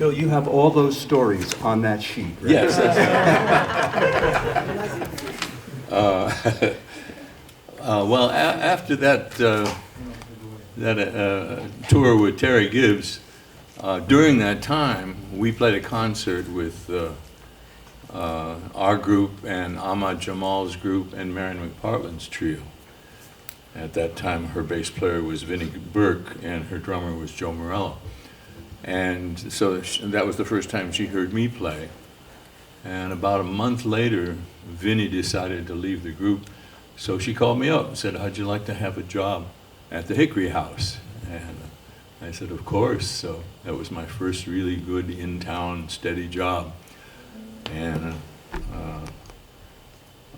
Bill, you have all those stories on that sheet, right? Yes. Well, after that tour with Terry Gibbs, during that time, we played a concert with our group and Ahmad Jamal's group and Marian McPartland's trio. At that time, her bass player was Vinnie Burke and her drummer was Joe Morello. And so that was the first time she heard me play. And about a month later, Vinnie decided to leave the group. So she called me up and said, "How'd you like to have a job at the Hickory House?" And I said, "Of course." So that was my first really good in-town steady job. And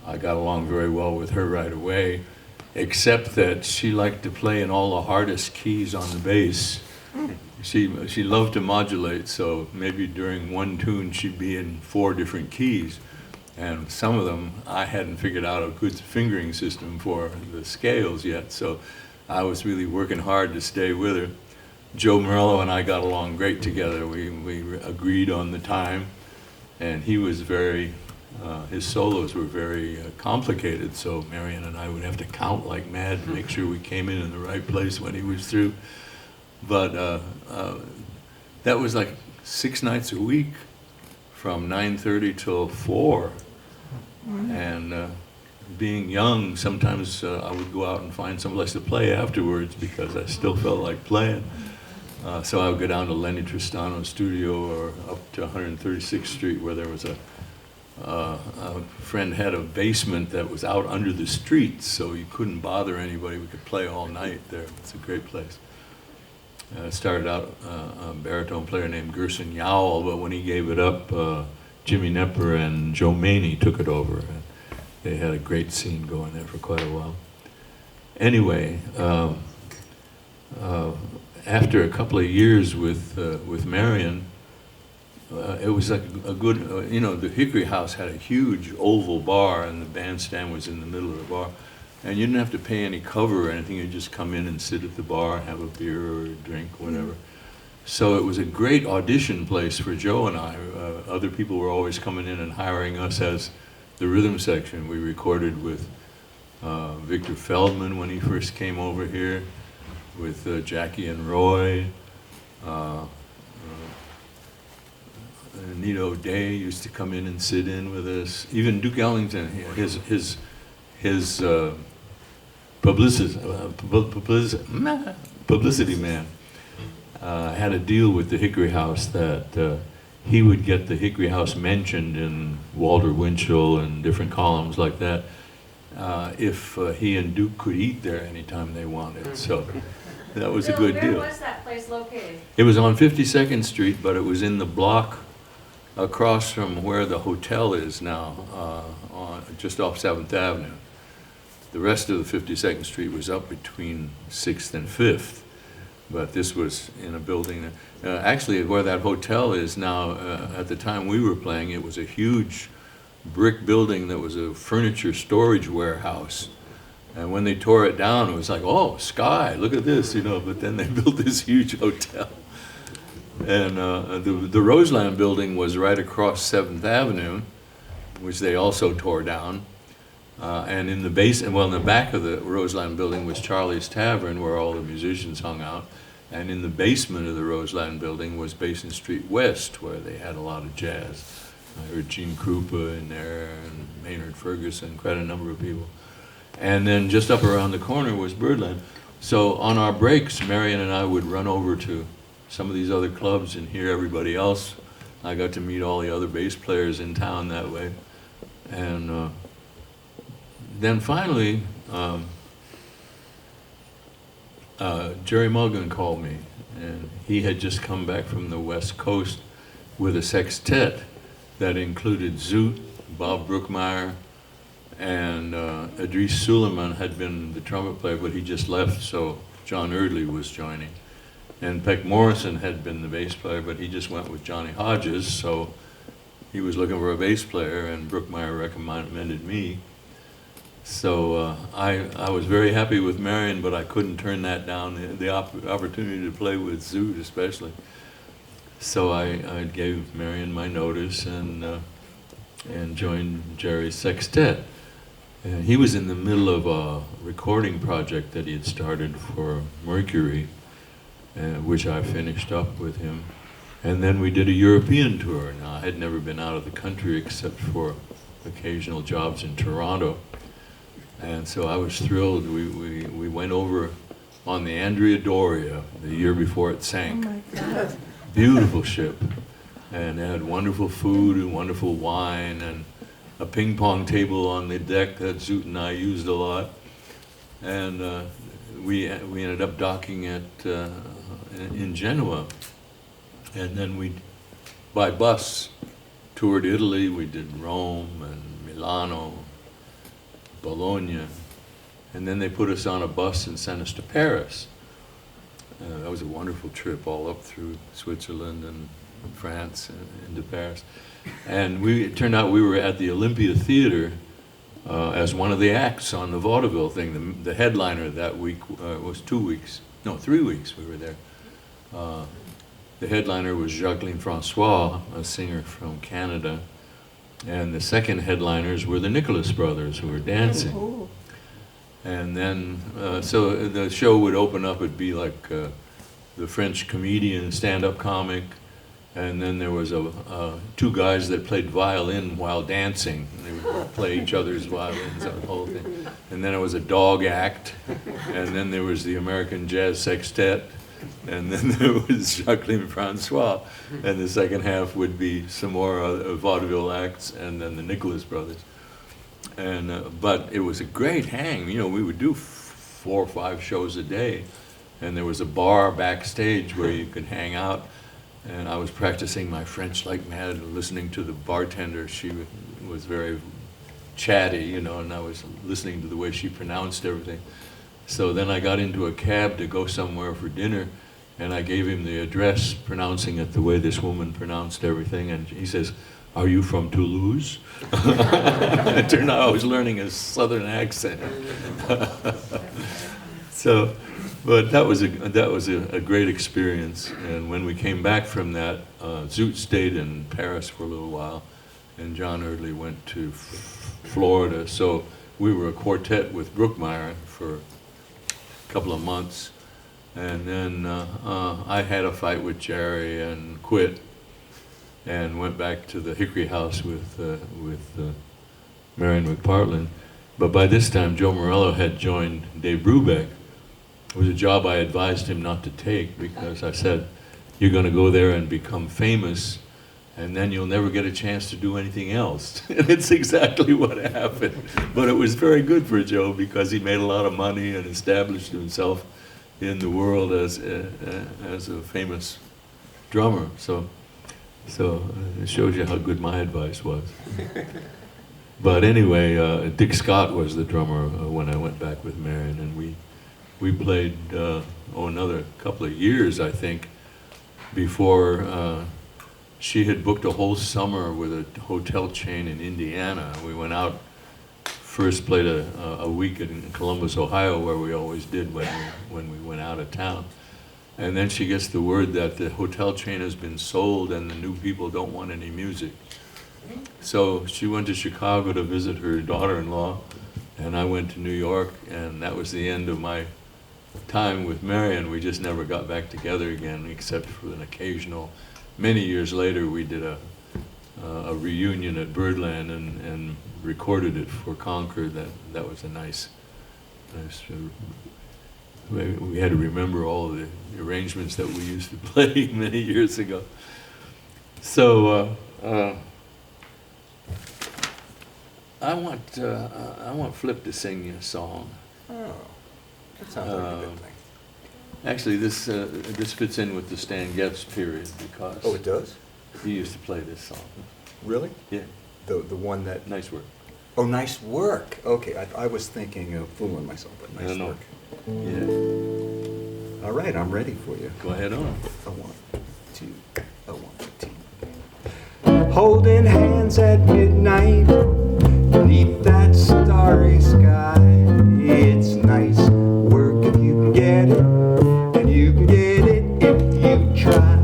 I got along very well with her right away, except that she liked to play in all the hardest keys on the bass. She loved to modulate, so maybe during one tune she'd be in 4 different keys. And some of them I hadn't figured out a good fingering system for the scales yet, so I was really working hard to stay with her. Joe Morello and I got along great together. We agreed on the time, and he was very, his solos were very complicated, so Marian and I would have to count like mad to make sure we came in the right place when he was through. But that was like 6 nights a week from 9:30 till 4. And being young, sometimes I would go out and find someplace to play afterwards because I still felt like playing. So I would go down to Lenny Tristano's studio or up to 136th Street where there was a friend had a basement that was out under the street, so you couldn't bother anybody. We could play all night there. It's a great place. Started out a baritone player named Gerson Yowell, but when he gave it up, Jimmy Nepper and Joe Maney took it over. And they had a great scene going there for quite a while. Anyway, after a couple of years with Marian, it was like a good, you know, the Hickory House had a huge oval bar and the bandstand was in the middle of the bar. And you didn't have to pay any cover or anything, you'd just come in and sit at the bar, have a beer or a drink, whatever. So it was a great audition place for Joe and I. Other people were always coming in and hiring us as the rhythm section. We recorded with Victor Feldman when he first came over here, with Jackie and Roy. Nito Day used to come in and sit in with us. Even Duke Ellington, his publicity man had a deal with the Hickory House that he would get the Hickory House mentioned in Walter Winchell and different columns like that if he and Duke could eat there anytime they wanted. So that was a good deal. Where was that place located? It was on 52nd Street, but it was in the block across from where the hotel is now, just off 7th Avenue. The rest of the 52nd Street was up between 6th and 5th, but this was in a building. Actually, where that hotel is now, at the time we were playing, it was a huge brick building that was a furniture storage warehouse. And when they tore it down, it was like, oh, sky, look at this, you know, but then they built this huge hotel. And the Roseland building was right across 7th Avenue, which they also tore down. And in the in the back of the Roseland building was Charlie's Tavern, where all the musicians hung out. And in the basement of the Roseland building was Basin Street West, where they had a lot of jazz. I heard Gene Krupa in there, and Maynard Ferguson, quite a number of people. And then just up around the corner was Birdland. So on our breaks, Marian and I would run over to some of these other clubs and hear everybody else. I got to meet all the other bass players in town that way. And then finally, Jerry Mulligan called me, and he had just come back from the West Coast with a sextet that included Zoot, Bob Brookmeyer, and Idris Suleiman had been the trumpet player, but he just left, so John Erdley was joining. And Peck Morrison had been the bass player, but he just went with Johnny Hodges, so he was looking for a bass player, and Brookmeyer recommended me. So I was very happy with Marian, but I couldn't turn that down, the opportunity to play with Zoot especially. So I gave Marian my notice and joined Jerry's sextet. And he was in the middle of a recording project that he had started for Mercury, which I finished up with him. And then we did a European tour. Now, I had never been out of the country except for occasional jobs in Toronto. And so I was thrilled. We went over on the Andrea Doria the year before it sank. Oh my God. Beautiful ship. And it had wonderful food and wonderful wine and a ping pong table on the deck that Zoot and I used a lot. And we ended up docking at in Genoa. And then we, by bus, toured Italy. We did Rome and Milano, Bologna. And then they put us on a bus and sent us to Paris. That was a wonderful trip, all up through Switzerland and France and into Paris. And it turned out we were at the Olympia Theater as one of the acts on the vaudeville thing. The headliner that week was 3 weeks we were there. The headliner was Jacqueline Francois, a singer from Canada. And the second headliners were the Nicholas brothers, who were dancing. Oh. And then, so the show would open up, it'd be like the French comedian, stand-up comic, and then there was two guys that played violin while dancing. They would play each other's violins, the whole thing. And then it was a dog act, and then there was the American Jazz Sextet, and then there was Jacqueline Francois, and the second half would be some more vaudeville acts, and then the Nicholas brothers. And but it was a great hang. You know, we would do 4 or 5 shows a day, and there was a bar backstage where you could hang out. And I was practicing my French like mad, listening to the bartender. She was very chatty, you know, and I was listening to the way she pronounced everything. So then I got into a cab to go somewhere for dinner, and I gave him the address, pronouncing it the way this woman pronounced everything, and he says, "Are you from Toulouse?" It turned out I was learning a southern accent. So, but that was a great experience. And when we came back from that, Zoot stayed in Paris for a little while, and John Eardley went to Florida. So we were a quartet with Brookmeyer for a couple of months, and then I had a fight with Jerry and quit, and went back to the Hickory house with Marian McPartland. But by this time, Joe Morello had joined Dave Brubeck. It was a job I advised him not to take, because I said, you're going to go there and become famous, and then you'll never get a chance to do anything else. And it's exactly what happened. But it was very good for Joe, because he made a lot of money and established himself in the world as a famous drummer. So it shows you how good my advice was. But anyway, Dick Scott was the drummer when I went back with Marian, and we played another couple of years, I think, before she had booked a whole summer with a hotel chain in Indiana. We went out, first played a week in Columbus, Ohio, where we always did when we went out of town. And then she gets the word that the hotel chain has been sold and the new people don't want any music. So she went to Chicago to visit her daughter-in-law, and I went to New York, and that was the end of my time with Marian. We just never got back together again, except for an occasional. Many years later, we did a reunion at Birdland and recorded it for Concord. That was a nice. We had to remember all of the arrangements that we used to play many years ago. So I want Flip to sing you a song. Oh, that sounds like a good thing. Actually, this fits in with the Stan Getz period, because Oh, it does? he used to play this song. Really? Yeah, The one that... nice work. Oh, Nice Work. Okay, I was thinking of fooling myself, but Nice No. Work. Yeah, All right, I'm ready for you. go ahead on. A 1, 2, a 1, 2. Holding hands at midnight beneath that starry sky. It's nice work if you can get it, and you can get it if you try.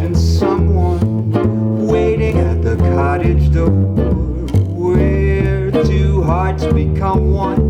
imagine someone waiting at the cottage door, where two hearts become one.